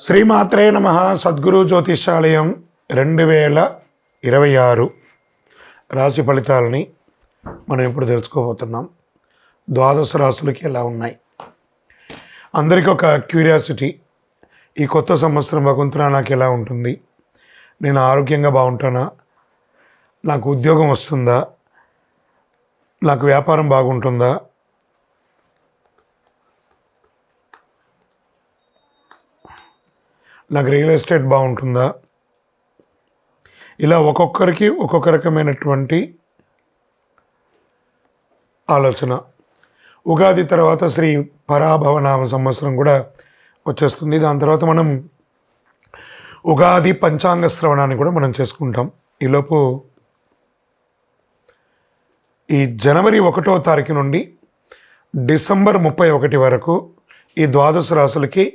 శ్రీమాత్రే నమః. సద్గురు జ్యోతిషాలయం 2026 రాశి ఫలితాలని మనం ఇప్పుడు తెలుసుకోబోతున్నాం. ద్వాదశ రాశులకి ఎలా ఉన్నాయి? అందరికీ ఒక క్యూరియాసిటీ, ఈ కొత్త సంవత్సరం భగవంతుడా నాకు ఎలా ఉంటుంది? నేను ఆరోగ్యంగా బాగుంటానా? నాకు ఉద్యోగం వస్తుందా? నాకు వ్యాపారం బాగుంటుందా? నాకు రియల్ ఎస్టేట్ బాగుంటుందా? ఇలా ఒక్కొక్కరికి ఒక్కొక్క రకమైనటువంటి ఆలోచన. ఉగాది తర్వాత శ్రీ పరాభవనామ సంవత్సరం కూడా వచ్చేస్తుంది. దాని తర్వాత మనం ఉగాది పంచాంగ శ్రవణాన్ని కూడా మనం చేసుకుంటాం. ఈలోపు ఈ జనవరి 1వ తారీఖు నుండి డిసెంబర్ 31 వరకు ఈ ద్వాదశ రాశులకి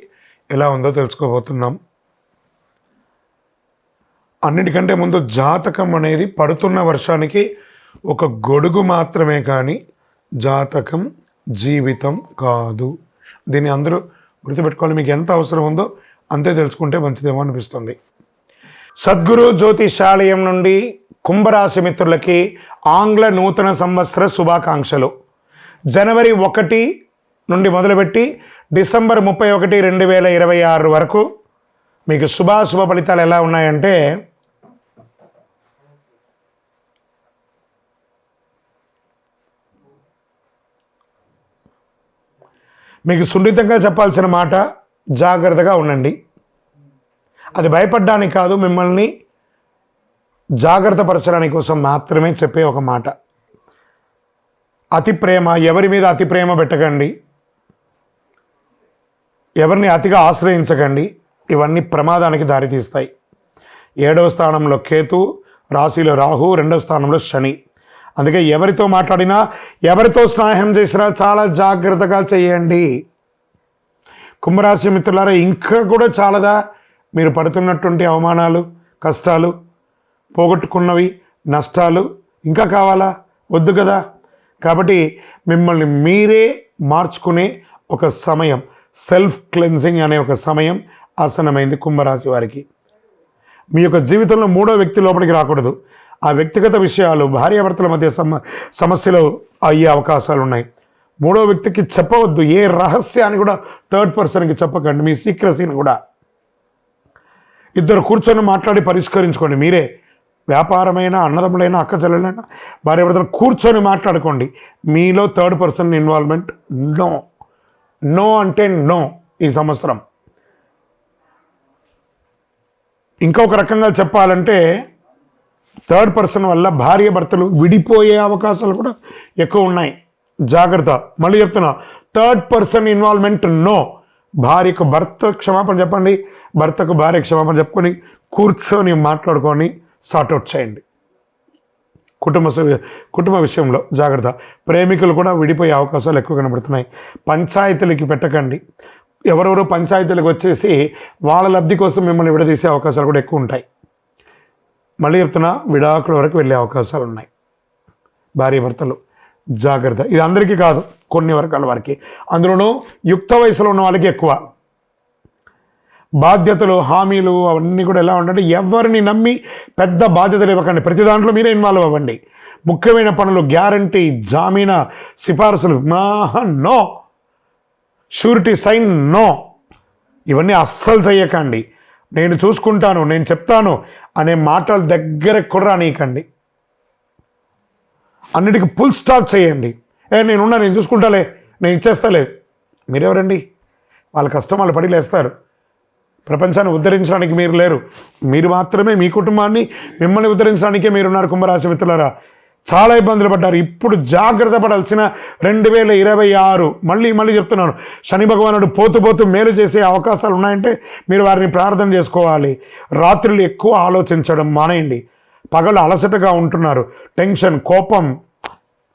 ఎలా ఉందో తెలుసుకోబోతున్నాం. అన్నిటికంటే ముందు జాతకం అనేది పడుతున్న వర్షానికి ఒక గొడుగు మాత్రమే, కానీ జాతకం జీవితం కాదు. దీన్ని అందరూ గుర్తుపెట్టుకోవాలి. మీకు ఎంత అవసరం ఉందో అంతే తెలుసుకుంటే మంచిదేమో అనిపిస్తుంది. సద్గురు జ్యోతిషాలయం నుండి కుంభరాశి మిత్రులకి ఆంగ్ల నూతన సంవత్సర శుభాకాంక్షలు. జనవరి 1 నుండి మొదలుపెట్టి డిసెంబర్ 31, 2026 వరకు మీకు శుభాశుభ ఫలితాలు ఎలా ఉన్నాయంటే, మీకు సున్నితంగా చెప్పాల్సిన మాట, జాగ్రత్తగా ఉండండి. అది భయపడడానికి కాదు, మిమ్మల్ని జాగ్రత్త పరచడానికి కోసం మాత్రమే చెప్పే ఒక మాట. అతి ప్రేమ, ఎవరి మీద అతి ప్రేమ పెట్టకండి, ఎవరిని అతిగా ఆశ్రయించకండి. ఇవన్నీ ప్రమాదానికి దారితీస్తాయి. 7వ స్థానంలో కేతు, రాశిలో రాహు, 2వ స్థానంలో శని. అందుకే ఎవరితో మాట్లాడినా, ఎవరితో స్నేహం చేసినా చాలా జాగ్రత్తగా చేయండి. కుంభరాశి మిత్రులారా, ఇంకా కూడా చాలదా మీరు పడుతున్నటువంటి అవమానాలు, కష్టాలు, పోగొట్టుకున్నవి, నష్టాలు ఇంకా కావాలా? వద్దు కదా. కాబట్టి మిమ్మల్ని మీరే మార్చుకునే ఒక సమయం, సెల్ఫ్ క్లెన్జింగ్ అనే ఒక సమయం ఆసనమైంది కుంభరాశి వారికి. మీ యొక్క జీవితంలో 3వ వ్యక్తి లోపలికి రాకూడదు. ఆ వ్యక్తిగత విషయాలు, భార్యాభర్తల మధ్య సమస్యలు అయ్యే అవకాశాలు ఉన్నాయి. 3వ వ్యక్తికి చెప్పవద్దు. ఏ రహస్యాన్ని కూడా థర్డ్ పర్సన్కి చెప్పకండి. మీ సీక్రసీని కూడా ఇద్దరు కూర్చొని మాట్లాడి పరిష్కరించుకోండి. మీరే వ్యాపారమైనా, అన్నదమ్ములైనా, అక్క చెల్లెలైనా, భార్యాభర్తలు కూర్చొని మాట్లాడుకోండి. మీలో థర్డ్ పర్సన్ ఇన్వాల్వ్మెంట్ నో అంటే నో. ఈ సంవత్సరం ఇంకొక రకంగా చెప్పాలంటే, థర్డ్ పర్సన్ వల్ల భార్య భర్తలు విడిపోయే అవకాశాలు కూడా ఎక్కువ ఉన్నాయి. జాగ్రత్త. మళ్ళీ చెప్తున్నా, థర్డ్ పర్సన్ ఇన్వాల్వ్మెంట్ నో. భార్యకు భర్త క్షమాపణ చెప్పండి, భర్తకు భార్య క్షమాపణ చెప్పుకొని కూర్చొని మాట్లాడుకొని సార్ట్అవుట్ చేయండి. కుటుంబ విషయంలో జాగ్రత్త. ప్రేమికులు కూడా విడిపోయే అవకాశాలు ఎక్కువ కనబడుతున్నాయి. పంచాయతీలకి పెట్టకండి. ఎవరెవరో పంచాయతీలకు వచ్చేసి వాళ్ళ లబ్ధి కోసం మిమ్మల్ని విడదీసే అవకాశాలు కూడా ఎక్కువ ఉంటాయి. మళ్ళీ చెప్తున్నా, విడాకుల వరకు వెళ్ళే అవకాశాలు ఉన్నాయి. భార్య భర్తలు జాగ్రత్త. ఇది అందరికీ కాదు, కొన్ని వర్గాల వారికి. అందులోనూ యుక్త వయసులో ఉన్న వాళ్ళకి ఎక్కువ. బాధ్యతలు, హామీలు అవన్నీ కూడా ఎలా ఉంటే, ఎవరిని నమ్మి పెద్ద బాధ్యతలు ఇవ్వకండి. ప్రతి దాంట్లో మీరే ఇన్వాల్వ్ అవ్వండి. ముఖ్యమైన పనులు, గ్యారంటీ, జామీనా, సిఫార్సులు నో. Surety sign no. ఇవన్నీ అస్సలు చెయ్యకండి. నేను చూసుకుంటాను, నేను చెప్తాను అనే మాటల దగ్గర కూడా రానీయకండి. అన్నిటికీ ఫుల్ స్టాప్ చేయండి. నేనున్నా, నేను చూసుకుంటాలే, నేను ఇచ్చేస్తాలే. మీరెవరండి? వాళ్ళ కష్టం వాళ్ళు పడి లేస్తారు. ప్రపంచాన్ని ఉద్ధరించడానికి మీరు లేరు. మీరు మాత్రమే మీ కుటుంబాన్ని, మిమ్మల్ని ఉద్ధరించడానికే మీరున్నారు. కుంభరాశి మిత్రులారా, చాలా ఇబ్బందులు పడ్డారు. ఇప్పుడు జాగ్రత్త పడాల్సిన 2026. మళ్ళీ చెప్తున్నాను, శని భగవానుడు పోతూ మేలు చేసే అవకాశాలు ఉన్నాయంటే మీరు వారిని ప్రార్థన చేసుకోవాలి. రాత్రులు ఎక్కువ ఆలోచించడం మానేయండి. పగలు అలసటగా ఉంటున్నారు, టెన్షన్, కోపం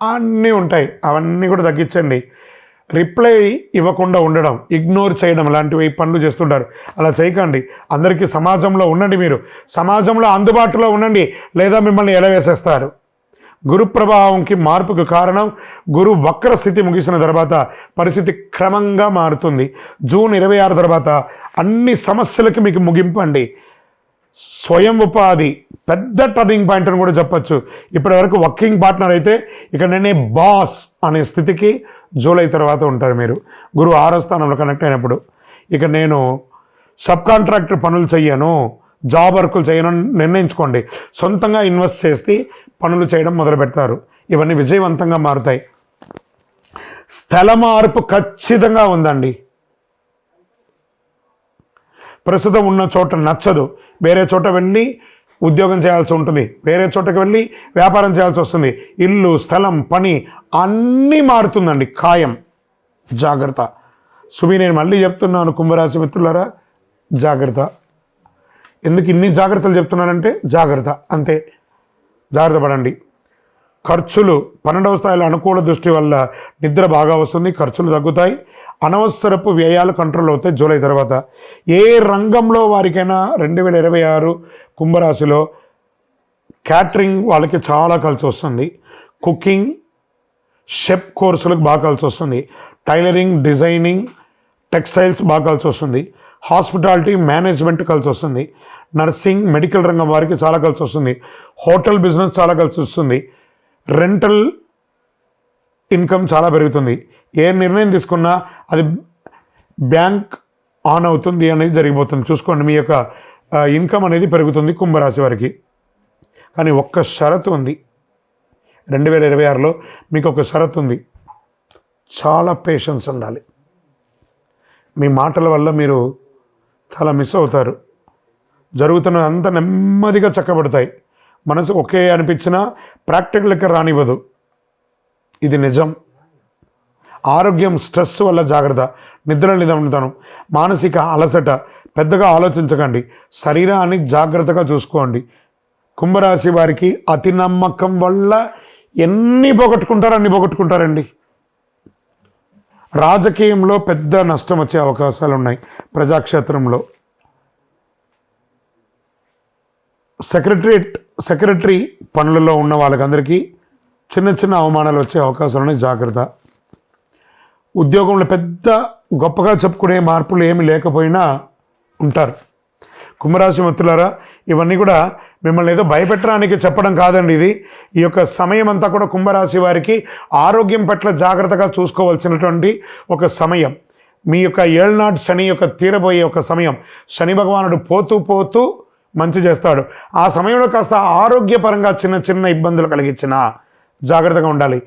అన్నీ ఉంటాయి. అవన్నీ కూడా తగ్గించండి. రిప్లై ఇవ్వకుండా ఉండడం, ఇగ్నోర్ చేయడం లాంటివి పనులు చేస్తుంటారు. అలా చేయకండి. అందరికీ సమాజంలో ఉండండి. మీరు సమాజంలో అందుబాటులో ఉండండి, లేదా మిమ్మల్ని ఎలవేసేస్తారు. గురు ప్రభావంకి మార్పుకు కారణం గురు వక్ర స్థితి ముగిసిన తర్వాత పరిస్థితి క్రమంగా మారుతుంది. జూన్ 26 తర్వాత అన్ని సమస్యలకి మీకు ముగింపు అండి. స్వయం ఉపాధి పెద్ద టర్నింగ్ పాయింట్ అని కూడా చెప్పచ్చు. ఇప్పటి వరకు వర్కింగ్ పార్ట్నర్ అయితే ఇక నేనే బాస్ అనే స్థితికి జూలై తర్వాత ఉంటారు మీరు. గురువు 6వ స్థానంలో కనెక్ట్ అయినప్పుడు ఇక నేను సబ్ కాంట్రాక్టర్ పనులు చెయ్యను, జాబ్ వర్కులు చేయను నిర్ణయించుకోండి. సొంతంగా ఇన్వెస్ట్ చేసి పనులు చేయడం మొదలు పెడతారు. ఇవన్నీ విజయవంతంగా మారుతాయి. స్థల మార్పు ఖచ్చితంగా ఉందండి. ప్రస్తుతం ఉన్న చోట నచ్చదు, వేరే చోట వెళ్ళి ఉద్యోగం చేయాల్సి ఉంటుంది, వేరే చోటకి వెళ్ళి వ్యాపారం చేయాల్సి వస్తుంది. ఇల్లు, స్థలం, పని అన్నీ మారుతుందండి, ఖాయం. జాగ్రత్త. సుమి, నేను మళ్ళీ చెప్తున్నాను కుంభరాశి మిత్రులారా, జాగ్రత్త. ఎందుకు ఇన్ని జాగ్రత్తలు చెప్తున్నానంటే జాగ్రత్త, అంతే. జాగ్రత్త పడండి. ఖర్చులు 12వ స్థాయిలో అనుకూల దృష్టి వల్ల నిద్ర బాగా వస్తుంది, ఖర్చులు తగ్గుతాయి, అనవసరపు వ్యయాలు కంట్రోల్ అవుతాయి జూలై తర్వాత. ఏ రంగంలో వారికైనా 2026 కుంభరాశిలో క్యాటరింగ్ వాళ్ళకి చాలా కలిసి వస్తుంది. కుకింగ్, షెఫ్ కోర్సులకు బాగా కలిసి వస్తుంది. టైలరింగ్, డిజైనింగ్, టెక్స్టైల్స్ బాగా కలిసి వస్తుంది. హాస్పిటాలిటీ, మేనేజ్మెంట్ కలిసి వస్తుంది. నర్సింగ్, మెడికల్ రంగం వారికి చాలా కలిసి వస్తుంది. హోటల్ బిజినెస్ చాలా కలిసి వస్తుంది. రెంటల్ ఇన్కమ్ చాలా పెరుగుతుంది. ఏ నిర్ణయం తీసుకున్నా అది బ్యాంక్ ఆన్ అవుతుంది అనేది జరిగిపోతుంది. చూసుకోండి, మీ యొక్క ఇన్కమ్ అనేది పెరుగుతుంది కుంభరాశి వారికి. కానీ ఒక్క షరతు ఉంది, 2026లో మీకు ఒక షరతు ఉంది. చాలా పేషెన్స్ ఉండాలి. మీ మాటల వల్ల మీరు చాలా మిస్ అవుతారు. జరుగుతున్న అంత నెమ్మదిగా చక్కబడతాయి. మనసు ఒకే అనిపించినా ప్రాక్టికల్గా రానివ్వదు, ఇది నిజం. ఆరోగ్యం, స్ట్రెస్ వల్ల జాగ్రత్త. నిద్ర నిదమనతనం, మానసిక అలసట పెద్దగా ఆలోచించకండి. శరీరాన్ని జాగ్రత్తగా చూసుకోండి. కుంభరాశి వారికి అతి నమ్మకం వల్ల ఎన్ని పోగొట్టుకుంటారో అన్ని పోగొట్టుకుంటారండి. రాజకీయంలో పెద్ద నష్టం వచ్చే అవకాశాలు ఉన్నాయి. ప్రజాక్షేత్రంలో సెక్రటరీ పనులలో ఉన్న వాళ్ళకందరికీ చిన్న చిన్న అవమానాలు వచ్చే అవకాశాలు ఉన్నాయి, జాగ్రత్త. ఉద్యోగంలో పెద్ద గొప్పగా చెప్పుకునే మార్పులు ఏమి లేకపోయినా ఉంటారు. కుంభరాశి మిత్రులారా, ఇవన్నీ కూడా మిమ్మల్ని ఏదో భయపెట్టడానికి చెప్పడం కాదండి. ఇది ఈ యొక్క సమయం అంతా కూడా కుంభరాశి వారికి ఆరోగ్యం పట్ల జాగ్రత్తగా చూసుకోవాల్సినటువంటి ఒక సమయం. మీ యొక్క ఏళ్నాటి శని యొక్క తీరబోయే ఒక సమయం. శని భగవానుడు పోతూ పోతూ మంచి చేస్తాడు. ఆ సమయంలో కాస్త ఆరోగ్యపరంగా చిన్న చిన్న ఇబ్బందులు కలిగించిన జాగ్రత్తగా ఉండాలి.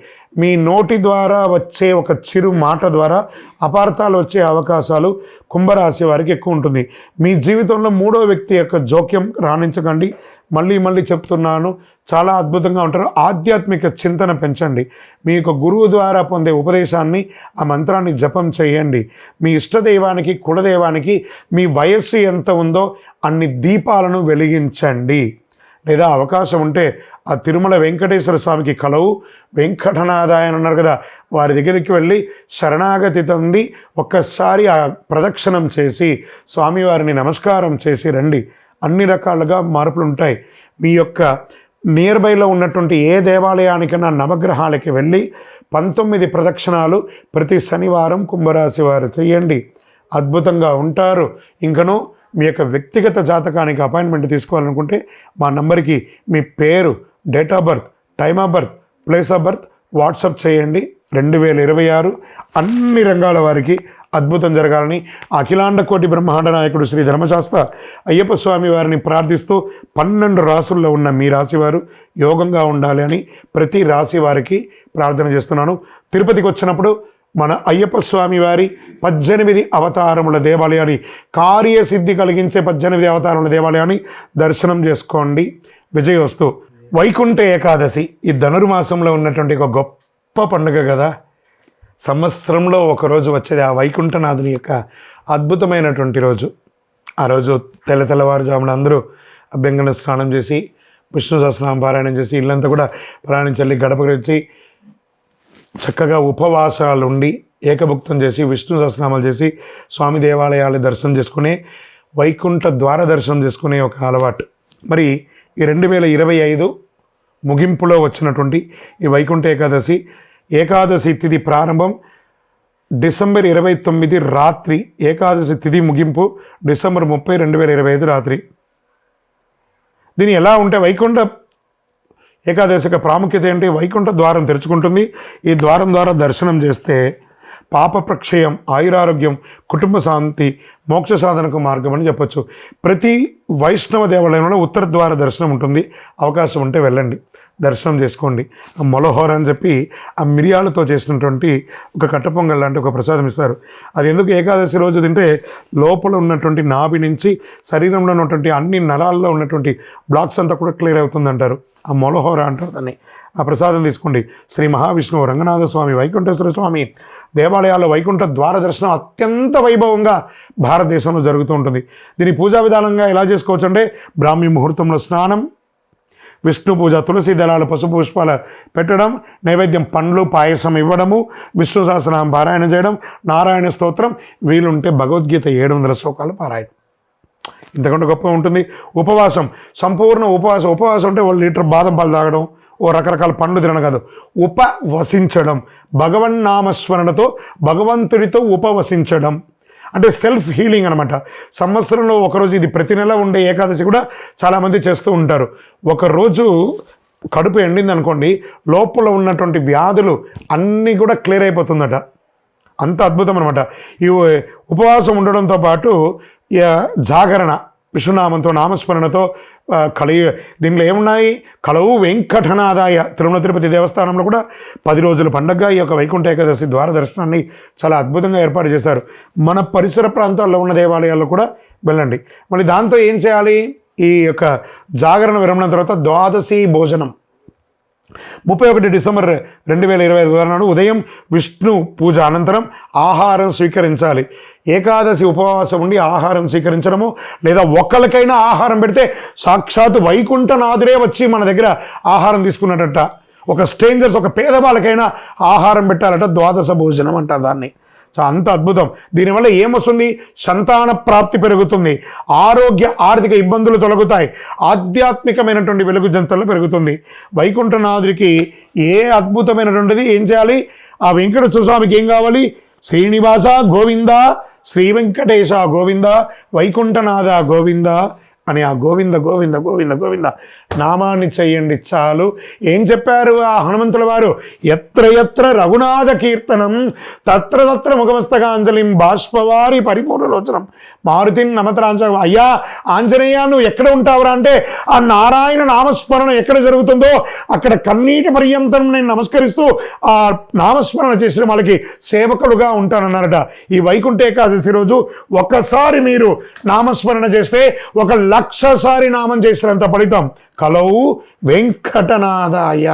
మీ నోటి ద్వారా వచ్చే ఒక చిరు మాట ద్వారా అపార్థాలు వచ్చే అవకాశాలు కుంభరాశి వారికి ఎక్కువ ఉంటుంది. మీ జీవితంలో 3వ వ్యక్తి యొక్క జోక్యం రాణించకండి. మళ్ళీ చెప్తున్నాను, చాలా అద్భుతంగా ఉంటారు. ఆధ్యాత్మిక చింతన పెంచండి. మీ యొక్క గురువు ద్వారా పొందే ఉపదేశాన్ని, ఆ మంత్రాన్ని జపం చేయండి. మీ ఇష్టదైవానికి, కులదైవానికి మీ వయస్సు ఎంత ఉందో అన్ని దీపాలను వెలిగించండి. లేదా అవకాశం ఉంటే ఆ తిరుమల వెంకటేశ్వర స్వామికి కలవు వెంకటనాథాయ అని అన్నారు కదా, వారి దగ్గరికి వెళ్ళి శరణాగతి పొంది ఒక్కసారి ఆ ప్రదక్షిణం చేసి స్వామివారిని నమస్కారం చేసి రండి. అన్ని రకాలుగా మార్పులు ఉంటాయి. మీ యొక్క నియర్ బైలో ఉన్నటువంటి ఏ దేవాలయానికైనా నవగ్రహాలకి వెళ్ళి 19 ప్రదక్షిణాలు ప్రతి శనివారం కుంభరాశి వారు చేయండి. అద్భుతంగా ఉంటారు. ఇంకనూ మీ యొక్క వ్యక్తిగత జాతకానికి అపాయింట్మెంట్ తీసుకోవాలనుకుంటే మా నంబర్కి మీ పేరు, date of birth, time of birth, place of birth WhatsApp చేయండి. 2026 అన్ని రంగాల వారికి అద్భుతం జరగాలని అఖిలాండ కోటి బ్రహ్మాండ నాయకుడు శ్రీ ధర్మశాస్త్ర అయ్యప్ప స్వామి వారిని ప్రార్థిస్తూ 12 రాసుల్లో ఉన్న మీ రాశివారు యోగంగా ఉండాలి అని ప్రతి రాశి వారికి ప్రార్థన చేస్తున్నాను. తిరుపతికి వచ్చినప్పుడు మన అయ్యప్ప స్వామి వారి 18 అవతారముల దేవాలయాన్ని, కార్యసిద్ధి కలిగించే 18 అవతారముల దేవాలయాన్ని దర్శనం చేసుకోండి. విజయోస్తు. వైకుంఠ ఏకాదశి ఈ ధనుర్మాసంలో ఉన్నటువంటి ఒక గొప్ప పండుగ కదా. సంవత్సరంలో ఒకరోజు వచ్చేది ఆ వైకుంఠనాథుని యొక్క అద్భుతమైనటువంటి రోజు. ఆ రోజు తెల్లవారుజామున అందరూ అభ్యంగన స్నానం చేసి విష్ణు సహస్రనామం పారాయణం చేసి ఇల్లంతా కూడా ప్రాణించల్లి గడప వచ్చి చక్కగా ఉపవాసాలు ఉండి ఏకభుక్తం చేసి విష్ణు సహస్రనామాలు చేసి స్వామి దేవాలయాలు దర్శనం చేసుకునే వైకుంఠ ద్వార దర్శనం చేసుకునే ఒక అలవాటు. మరి ఈ 2025 ముగింపులో వచ్చినటువంటి ఈ వైకుంఠ ఏకాదశి తిథి ప్రారంభం డిసెంబర్ 29 రాత్రి, ఏకాదశి తిథి ముగింపు డిసెంబర్ 30, 2025 రాత్రి. దీని ఎలా ఉంటే వైకుంఠ ఏకాదశి యొక్క ప్రాముఖ్యత ఏంటి? వైకుంఠ ద్వారం తెరుచుకుంటుంది. ఈ ద్వారం ద్వారా దర్శనం చేస్తే పాప ప్రక్షయం, ఆయురారోగ్యం, కుటుంబ శాంతి, మోక్ష సాధనకు మార్గం అని చెప్పొచ్చు. ప్రతి వైష్ణవ దేవాలయంలో ఉత్తర ద్వార దర్శనం ఉంటుంది. అవకాశం ఉంటే వెళ్ళండి, దర్శనం చేసుకోండి. ఆ మొలహోర అని చెప్పి ఆ మిరియాలతో చేసినటువంటి ఒక కట్టపొంగల్ లాంటి ఒక ప్రసాదం ఇస్తారు. అది ఎందుకు ఏకాదశి రోజు తింటే లోపల ఉన్నటువంటి నాభి నుంచి శరీరంలో ఉన్నటువంటి అన్ని నరాల్లో ఉన్నటువంటి బ్లాక్స్ అంతా కూడా క్లియర్ అవుతుందంటారు. ఆ మొలహోర అంటారు దాన్ని. ఆ ప్రసాదం తీసుకోండి. శ్రీ మహావిష్ణువు, రంగనాథ స్వామి, వైకుంఠేశ్వర స్వామి దేవాలయాల్లో వైకుంఠ ద్వార దర్శనం అత్యంత వైభవంగా భారతదేశంలో జరుగుతూ ఉంటుంది. దీని పూజా విధానంగా ఎలా చేసుకోవచ్చు అంటే బ్రాహ్మీ ముహూర్తంలో స్నానం, విష్ణు పూజ, తులసి దళాలు, పసుపు పుష్పాలు పెట్టడం, నైవేద్యం పండ్లు పాయసం ఇవ్వడము, విష్ణు సహస్రనామం పారాయణ చేయడం, నారాయణ స్తోత్రం, వీలుంటే భగవద్గీత 700 శ్లోకాలు పారాయణ. ఇంతకంటే గొప్ప ఉంటుంది. ఉపవాసం, సంపూర్ణ ఉపవాసం అంటే 1 లీటర్ బాదం పాలు తాగడం, రకరకాల పండ్లు తినడం కాదు, ఉపవసించడం. భగవన్నామస్మరణతో భగవంతుడితో ఉపవసించడం అంటే సెల్ఫ్ హీలింగ్ అనమాట. సంవత్సరంలో ఒకరోజు, ఇది ప్రతి నెల ఉండే ఏకాదశి కూడా చాలామంది చేస్తూ ఉంటారు. ఒకరోజు కడుపు ఎండింది అనుకోండి, లోపల ఉన్నటువంటి వ్యాధులు అన్నీ కూడా క్లియర్ అయిపోతుందట. అంత అద్భుతం అనమాట. ఈ ఉపవాసం ఉండడంతో పాటు జాగరణ, విష్ణునామంతో, నామస్మరణతో దీంట్లో ఏమున్నాయి? కలవు వెంకటనాదాయ. తిరుమల తిరుపతి దేవస్థానంలో కూడా 10 రోజుల పండుగగా ఈ యొక్క వైకుంఠ ఏకాదశి ద్వార దర్శనాన్ని చాలా అద్భుతంగా ఏర్పాటు చేశారు. మన పరిసర ప్రాంతాల్లో ఉన్న దేవాలయాల్లో కూడా వెళ్ళండి. మళ్ళీ దాంతో ఏం చేయాలి? ఈ యొక్క జాగరణ విరమణ తర్వాత ద్వాదశి భోజనం 31 డిసెంబర్ 2025 నాడు ఉదయం విష్ణు పూజ అనంతరం ఆహారం స్వీకరించాలి. ఏకాదశి ఉపవాసం ఉండి ఆహారం స్వీకరించడము, లేదా ఒక్కరికైనా ఆహారం పెడితే సాక్షాత్ వైకుంఠనాథుడే వచ్చి మన దగ్గర ఆహారం తీసుకున్నట్ట. ఒక స్ట్రేంజర్స్, ఒక పేదవాళ్ళకైనా ఆహారం పెట్టాలట. ద్వాదశ భోజనం అంటారు దాన్ని. సో అంత అద్భుతం. దీనివల్ల ఏమొస్తుంది? సంతాన ప్రాప్తి పెరుగుతుంది, ఆరోగ్య ఆర్థిక ఇబ్బందులు తొలగుతాయి, ఆధ్యాత్మికమైనటువంటి వెలుగు జంతువులు పెరుగుతుంది. వైకుంఠనాథుడికి ఏ అద్భుతమైనటువంటిది ఏం చేయాలి? ఆ వెంకటేశ్వర స్వామికి ఏం కావాలి? శ్రీనివాస గోవింద, శ్రీ వెంకటేశ గోవింద, వైకుంఠనాథ గోవింద అని ఆ గోవింద గోవింద గోవింద గోవింద నామాన్ని చెయ్యండి చాలు. ఏం చెప్పారు ఆ హనుమంతుల వారు? ఎత్ర ఎత్ర రఘునాథ కీర్తనం తత్ర తత్ర ముఖమస్తకాంజలిం బాష్పవారి పరిపూర్ణలోచనం మారుతిని నమతరాంజ. అయ్యా ఆంజనేయ, నువ్వు ఎక్కడ ఉంటావురా అంటే ఆ నారాయణ నామస్మరణ ఎక్కడ జరుగుతుందో అక్కడ కన్నీటి పర్యంతం నేను నమస్కరిస్తూ ఆ నామస్మరణ చేసిన వాళ్ళకి సేవకులుగా ఉంటానన్నారట. ఈ వైకుంఠ ఏకాదశి రోజు ఒక్కసారి మీరు నామస్మరణ చేస్తే 1,00,000 సారి నామం చేసినంత ఫలితం. కలవు వెంకటనాథాయ.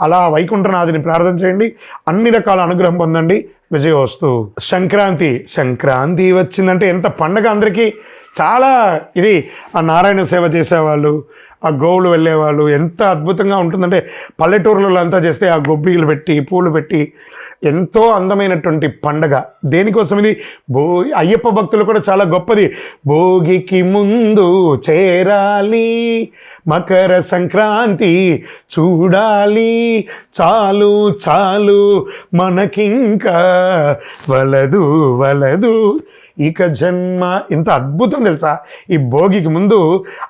అలా వైకుంఠనాథుని ప్రార్థన చేయండి, అన్ని రకాల అనుగ్రహం పొందండి. విజయోస్తు. సంక్రాంతి వచ్చిందంటే ఎంత పండగ అందరికీ. చాలా ఇది ఆ నారాయణ సేవ చేసేవాళ్ళు, ఆ గోవులు వెళ్ళేవాళ్ళు ఎంత అద్భుతంగా ఉంటుందంటే పల్లెటూరులలో అంతా చేస్తే ఆ గొబ్బిలు పెట్టి పూలు పెట్టి ఎంతో అందమైనటువంటి పండగ. దేనికోసం ఇది? అయ్యప్ప భక్తులు కూడా చాలా గొప్పది. భోగికి ముందు చేరాలి, మకర సంక్రాంతి చూడాలి, చాలు చాలు మనకింకా వలదు వలదు ఇక జన్మ. ఇంత అద్భుతం తెలుసా? ఈ భోగికి ముందు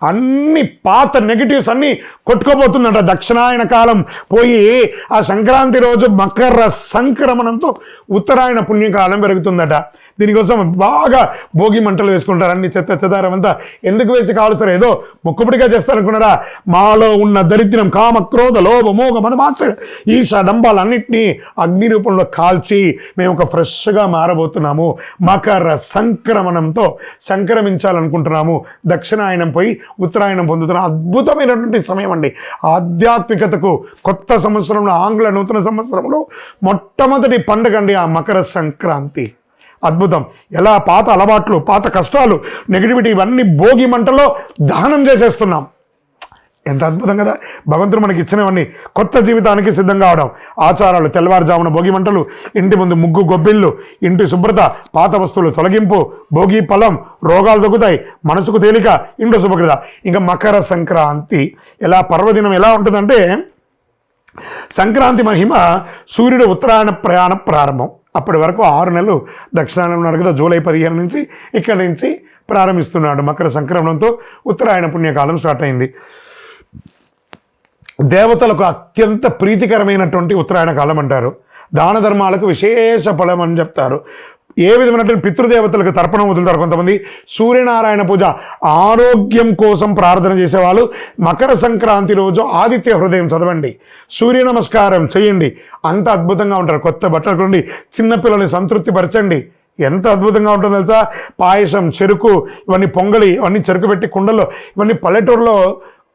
అన్ని పాత నెగిటివ్స్ అన్నీ కొట్టుకోబోతుందట. దక్షిణాయన కాలం పోయి ఆ సంక్రాంతి రోజు మకర సంక్రమణంతో ఉత్తరాయణ పుణ్యకాలం పెరుగుతుందట. దీనికోసం బాగా భోగి మంటలు వేసుకుంటారు. అన్ని చెత్త చెదారం అంతా ఎందుకు వేసి కాలుస్తారు? ఏదో మొక్కుబడిగా చేస్తారనుకున్నారా? మాలో ఉన్న దరిద్రం, కామ క్రోధ లోభ మోగ మదమాత్సర్య ఈశ డంబాలన్నింటినీ అగ్ని రూపంలో కాల్చి మేము ఒక ఫ్రెష్గా మారబోతున్నాము. మకర సంక్రమణంతో సంక్రమించాలనుకుంటున్నాము. దక్షిణాయనం పోయి ఉత్తరాయణం పొందుతున్న అద్భుతమైనటువంటి సమయం అండి. ఆధ్యాత్మికతకు కొత్త సంవత్సరంలో, ఆంగ్ల నూతన సంవత్సరంలో మొట్టమొదటి పండుగ అండి ఆ మకర సంక్రాంతి. అద్భుతం. ఎలా పాత అలవాట్లు, పాత కష్టాలు, నెగిటివిటీ ఇవన్నీ భోగి మంటలో దహనం చేసేస్తున్నాం. ఎంత అద్భుతం కదా. భగవంతుడు మనకి ఇచ్చినవన్నీ కొత్త జీవితానికి సిద్ధం కావడం, ఆచారాలు, తెల్లవారుజామున భోగి మంటలు, ఇంటి ముందు ముగ్గు గొబ్బిళ్ళు, ఇంటి శుభ్రత, పాత వస్తువులు తొలగింపు, భోగి ఫలం, రోగాలు తగ్గుతాయి, మనసుకు తేలిక, ఇంట్లో శుభ్రత. ఇంకా మకర సంక్రాంతి ఎలా పర్వదినం ఎలా ఉంటుందంటే, సంక్రాంతి మహిమ సూర్యుడు ఉత్తరాయణ ప్రయాణ ప్రారంభం. అప్పటి వరకు 6 నెలలు దక్షిణాయనం ఉన్నాడు కదా. జూలై 15 నుంచి ఇక్కడి నుంచి ప్రారంభిస్తున్నాడు. మకర సంక్రమణంతో ఉత్తరాయణ పుణ్యకాలం స్టార్ట్ అయింది. దేవతలకు అత్యంత ప్రీతికరమైనటువంటి ఉత్తరాయణ కాలం అంటారు. దాన ధర్మాలకు విశేష ఫలం అని చెప్తారు. ఏ విధమైనటువంటి పితృదేవతలకు తర్పణం వదులుతారు కొంతమంది. సూర్యనారాయణ పూజ, ఆరోగ్యం కోసం ప్రార్థన చేసేవాళ్ళు మకర సంక్రాంతి రోజు ఆదిత్య హృదయం చదవండి, సూర్య నమస్కారం చేయండి, అంత అద్భుతంగా ఉంటారు. కొత్త బట్టలు కొండి, చిన్నపిల్లల్ని సంతృప్తి పరచండి. ఎంత అద్భుతంగా ఉంటుందో తెలుసా. పాయసం, చెరుకు, ఇవన్నీ పొంగలి, ఇవన్నీ చెరుకు పెట్టి కుండల్లో, ఇవన్నీ పల్లెటూరులో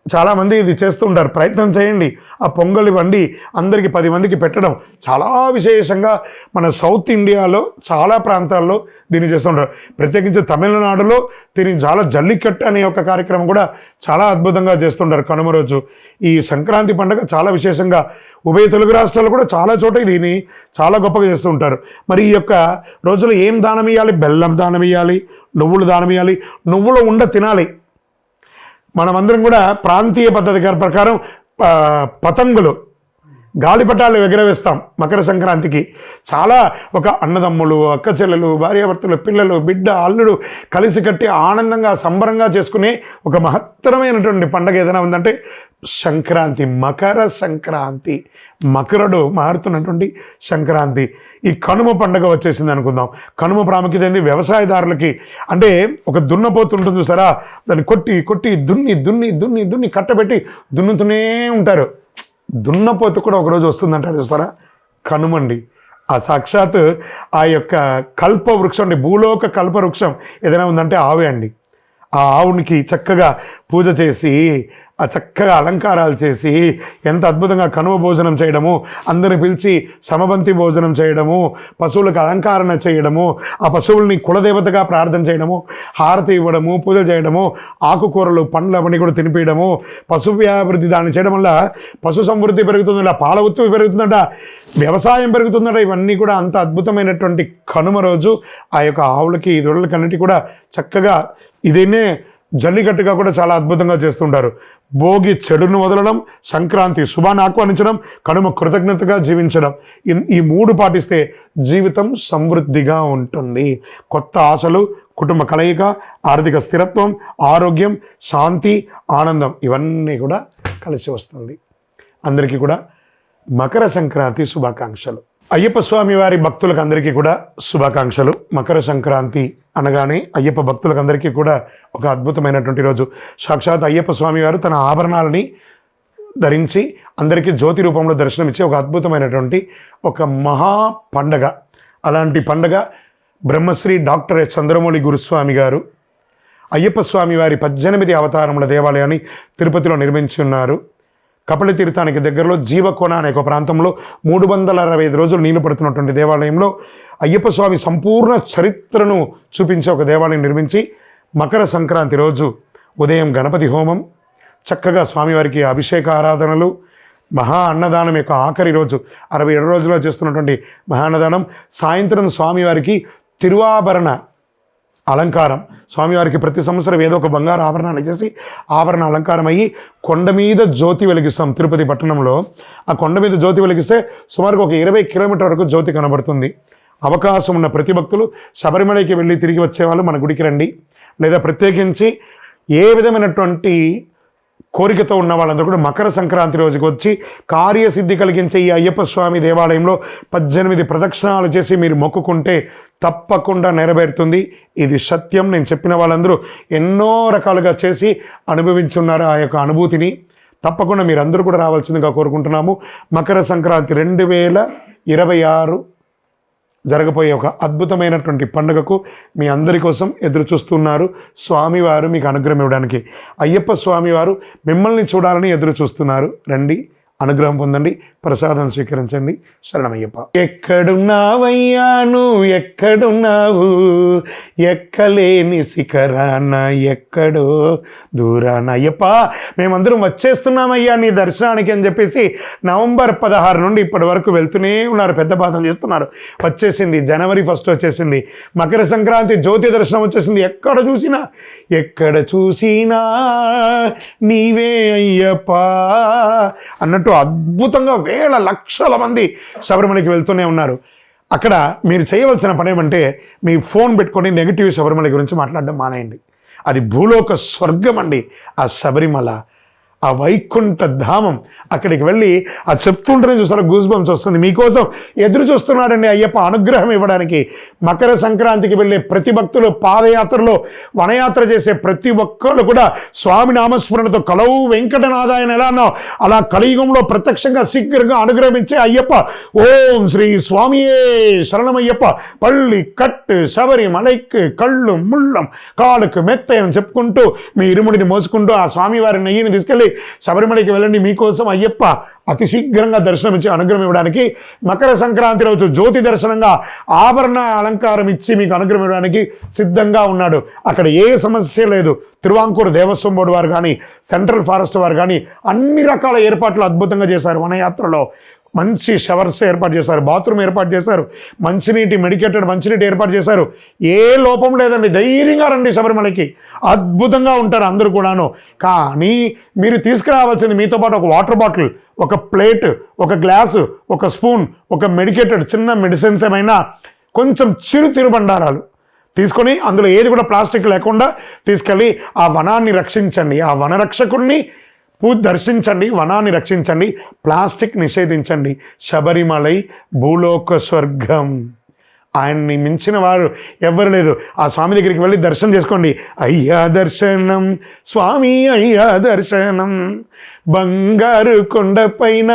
చాలామంది ఇది చేస్తూ ఉంటారు. ప్రయత్నం చేయండి. ఆ పొంగలి వండి అందరికీ 10 మందికి పెట్టడం చాలా విశేషంగా మన సౌత్ ఇండియాలో చాలా ప్రాంతాల్లో దీన్ని చేస్తుంటారు. ప్రత్యేకించి తమిళనాడులో దీన్ని చాలా జల్లికట్టు అనే ఒక కార్యక్రమం కూడా చాలా అద్భుతంగా చేస్తుంటారు కనుమ రోజు. ఈ సంక్రాంతి పండుగ చాలా విశేషంగా ఉభయ తెలుగు రాష్ట్రాల్లో కూడా చాలా చోట దీన్ని చాలా గొప్పగా చేస్తూ ఉంటారు. మరి ఈ యొక్క రోజులో ఏం దానం ఇవ్వాలి? బెల్లం దానం ఇవ్వాలి, నువ్వులు దానం ఇవ్వాలి, నువ్వుల ఉండ తినాలి. మనమందరం కూడా ప్రాంతీయ పద్ధతి ప్రకారం పతంగులు, గాలిపటాలు ఎగరవేస్తాం మకర సంక్రాంతికి. చాలా ఒక అన్నదమ్ములు, అక్క చెల్లెలు, భార్యాభర్తలు, పిల్లలు, బిడ్డ, అల్లుడు కలిసి కట్టి ఆనందంగా సంబరంగా చేసుకునే ఒక మహత్తరమైనటువంటి పండుగ ఏదైనా ఉందంటే సంక్రాంతి, మకర సంక్రాంతి. మకరుడు మారుతున్నటువంటి సంక్రాంతి. ఈ కనుమ పండుగ వచ్చేసింది అనుకుందాం. కనుమ ప్రాముఖ్యత ఏంది? వ్యవసాయదారులకి. అంటే ఒక దున్నపోతు ఉంటుంది చూసారా, దాన్ని కొట్టి కొట్టి దున్ని దున్ని దున్ని దున్ని కట్టబెట్టి దున్నుతూనే ఉంటారు. దున్నపోతు కూడా ఒకరోజు వస్తుందంటారు చూస్తారా, కనుమండి. ఆ సాక్షాత్ ఆ యొక్క కల్ప వృక్షం అండి, భూలోక కల్ప వృక్షం ఏదైనా ఉందంటే ఆవే అండి. ఆ ఆవునికి చక్కగా పూజ చేసి, ఆ చక్కగా అలంకారాలు చేసి, ఎంత అద్భుతంగా కనుమ భోజనం చేయడము, అందరిని పిలిచి సమబంతి భోజనం చేయడము, పశువులకు అలంకరణ చేయడము, ఆ పశువుల్ని కులదేవతగా ప్రార్థన చేయడము, హారతి ఇవ్వడము, పూజ చేయడము, ఆకుకూరలు, పండ్లు అవన్నీ కూడా తినిపించడము, పశు వ్యాభివృద్ధి దాన్ని చేయడం వల్ల పశు సమృద్ధి పెరుగుతుందట, పాల ఉత్పత్తి పెరుగుతుందట, వ్యవసాయం పెరుగుతుందట. ఇవన్నీ కూడా అంత అద్భుతమైనటువంటి కనుమ రోజు ఆ యొక్క ఆవులకి, దొరలకన్నిటి కూడా చక్కగా ఇదేనే జల్లికట్టుగా కూడా చాలా అద్భుతంగా చేస్తుంటారు. భోగి చెడును వదలడం, సంక్రాంతి శుభాన్ని ఆహ్వానించడం, కనుమ కృతజ్ఞతగా జీవించడం. ఈ 3 పాటిస్తే జీవితం సమృద్ధిగా ఉంటుంది. కొత్త ఆశలు, కుటుంబ కలయిక, ఆర్థిక స్థిరత్వం, ఆరోగ్యం, శాంతి, ఆనందం ఇవన్నీ కూడా కలిసి వస్తుంది. అందరికీ కూడా మకర సంక్రాంతి శుభాకాంక్షలు. అయ్యప్ప స్వామి వారి భక్తులకు అందరికీ కూడా శుభాకాంక్షలు. మకర సంక్రాంతి అనగానే అయ్యప్ప భక్తులకు అందరికీ కూడా ఒక అద్భుతమైనటువంటి రోజు. సాక్షాత్ అయ్యప్ప స్వామి వారు తన ఆభరణాలని ధరించి అందరికీ జ్యోతి రూపంలో దర్శనమిచ్చే ఒక అద్భుతమైనటువంటి ఒక మహా పండగ. అలాంటి పండగ బ్రహ్మశ్రీ డాక్టర్ ఎస్ చంద్రమౌళి గురుస్వామి గారు అయ్యప్ప స్వామి వారి 18 అవతారముల దేవాలయాన్ని తిరుపతిలో నిర్మించి ఉన్నారు. కపిల తీర్థానికి దగ్గరలో జీవకోన అనే ఒక ప్రాంతంలో 365 రోజులు నీళ్లు పడుతున్నటువంటి దేవాలయంలో అయ్యప్ప స్వామి సంపూర్ణ చరిత్రను చూపించే ఒక దేవాలయం నిర్మించి మకర సంక్రాంతి రోజు ఉదయం గణపతి హోమం, చక్కగా స్వామివారికి అభిషేక ఆరాధనలు, మహా అన్నదానం యొక్క ఆఖరి రోజు 67 రోజుల్లో చేస్తున్నటువంటి మహా అన్నదానం, సాయంత్రం స్వామివారికి తిరువాభరణ అలంకారం. స్వామివారికి ప్రతి సంవత్సరం ఏదో ఒక బంగారు ఆభరణాన్ని చేసి ఆభరణ అలంకారం అయ్యి కొండ మీద జ్యోతి వెలిగిస్తాం. తిరుపతి పట్టణంలో ఆ కొండ మీద జ్యోతి వెలిగిస్తే సుమారుగా ఒక 20 కిలోమీటర్ వరకు జ్యోతి కనబడుతుంది. అవకాశం ఉన్న ప్రతి భక్తులు శబరిమలకి వెళ్ళి తిరిగి వచ్చేవాళ్ళు మన గుడికి రండి. లేదా ప్రత్యేకించి ఏ విధమైనటువంటి కోరికతో ఉన్న వాళ్ళందరూ కూడా మకర సంక్రాంతి రోజుకి వచ్చి కార్యసిద్ధి కలిగించే ఈ అయ్యప్ప స్వామి దేవాలయంలో 18 ప్రదక్షిణాలు చేసి మీరు మొక్కుకుంటే తప్పకుండా నెరవేరుతుంది. ఇది సత్యం. నేను చెప్పిన వాళ్ళందరూ ఎన్నో రకాలుగా చేసి అనుభవించున్నారు ఆ యొక్క అనుభూతిని. తప్పకుండా మీరందరూ కూడా రావాల్సిందిగా కోరుకుంటున్నాము. మకర సంక్రాంతి 2026 జరగబోయే ఒక అద్భుతమైనటువంటి పండుగకు మీ అందరి కోసం ఎదురు చూస్తున్నారు. స్వామివారు మీకు అనుగ్రహం ఇవ్వడానికి, అయ్యప్ప స్వామివారు మిమ్మల్ని చూడాలని ఎదురు చూస్తున్నారు. రండి, అనుగ్రహం పొందండి. ప్రసాదం స్వీకరించండి. శరణమయ్యప్ప. ఎక్కడున్నావయ్యా నువ్వు ఎక్కడున్నావు, ఎక్కలేని శిఖరాన ఎక్కడో దూరాన. అయ్యప్ప మేమందరం వచ్చేస్తున్నామయ్యా నీ దర్శనానికి అని చెప్పేసి నవంబర్ 16 నుండి ఇప్పటి వరకు వెళ్తూనే ఉన్నారు, పెద్ద పాదం చేస్తున్నారు. వచ్చేసింది జనవరి 1 వచ్చేసింది, మకర సంక్రాంతి జ్యోతి దర్శనం వచ్చేసింది. ఎక్కడ చూసినా నీవే అయ్యప్ప అన్నట్టు అద్భుతంగా వేల లక్షల మంది శబరిమలకి వెళ్తూనే ఉన్నారు. అక్కడ మీరు చేయవలసిన పని ఏమంటే మీ ఫోన్ పెట్టుకొని నెగిటివ్ శబరిమల గురించి మాట్లాడడం మానేయండి. అది భూలోక స్వర్గం అండి ఆ శబరిమల, ఆ వైకుంఠ ధామం. అక్కడికి వెళ్ళి ఆ చెప్తుంటేనే చూసారా గూస్ బంప్స్ వస్తుంది. మీకోసం ఎదురు చూస్తున్నాడండి అయ్యప్ప అనుగ్రహం ఇవ్వడానికి. మకర సంక్రాంతికి వెళ్ళే ప్రతి భక్తులు, పాదయాత్రలో వనయాత్ర చేసే ప్రతి ఒక్కళ్ళు కూడా స్వామి నామస్మరణతో కలవు వెంకటనాథాయన ఎలా అన్నావు అలా కలియుగంలో ప్రత్యక్షంగా శీఘ్రంగా అనుగ్రహించే అయ్యప్ప. ఓం శ్రీ స్వామియే శరణమయ్యప్ప. పళ్ళి కట్టు శబరిమలైకి కళ్ళు ముళ్ళం కాలుకు మెత్తయం చెప్పుకుంటూ మీ ఇరుముడిని మోసుకుంటూ ఆ స్వామివారి నెయ్యిని తీసుకెళ్ళి శబరిమలకి వెళ్ళండి. మీకోసం అయ్యప్ప అతి శీఘ్రంగా దర్శనం ఇచ్చి అనుగ్రహం ఇవ్వడానికి మకర సంక్రాంతి రోజు జ్యోతి దర్శనంగా ఆభరణ అలంకారం ఇచ్చి మీకు అనుగ్రహం ఇవ్వడానికి సిద్ధంగా ఉన్నాడు. అక్కడ ఏ సమస్య లేదు. తిరువాంకూరు దేవస్వం బోర్డు వారు కానీ, సెంట్రల్ ఫారెస్ట్ వారు కానీ అన్ని రకాల ఏర్పాట్లు అద్భుతంగా చేశారు. వనయాత్రలో మంచి షవర్స్ ఏర్పాటు చేశారు, బాత్రూమ్ ఏర్పాటు చేశారు, మంచినీటి మెడికేటెడ్ మంచినీటి ఏర్పాటు చేశారు. ఏ లోపం లేదండి. ధైర్యంగా రండి శబరిమలకి, అద్భుతంగా ఉంటారు అందరూ కూడాను. కానీ మీరు తీసుకురావాల్సింది మీతో పాటు ఒక వాటర్ బాటిల్, ఒక ప్లేట్, ఒక గ్లాసు, ఒక స్పూన్, ఒక మెడికేటెడ్ చిన్న మెడిసిన్స్ ఏమైనా, కొంచెం చిరు తిరుబండారాలు తీసుకొని అందులో ఏది కూడా ప్లాస్టిక్ లేకుండా తీసుకెళ్ళి ఆ వనాన్ని రక్షించండి. ఆ వనరక్షకుడిని దర్శించండి, వనాన్ని రక్షించండి, ప్లాస్టిక్ నిషేధించండి. శబరిమలై భూలోక స్వర్గం. ఆయన్ని మించిన వారు ఎవ్వరు లేదు. ఆ స్వామి దగ్గరికి వెళ్ళి దర్శనం చేసుకోండి. అయ్యా దర్శనం స్వామి, అయ్యా దర్శనం బంగారు కొండపైన.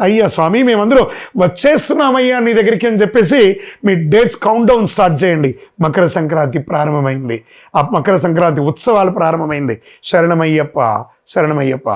అయ్యా స్వామి మేమందరూ వచ్చేస్తున్నామయ్యా నీ దగ్గరికి అని చెప్పేసి మీ డేట్స్ కౌంట్ డౌన్ స్టార్ట్ చేయండి. మకర సంక్రాంతి ప్రారంభమైంది. ఆ మకర సంక్రాంతి ఉత్సవాలు ప్రారంభమైంది. శరణమయ్యప్ప, శరణమయ్యప్ప.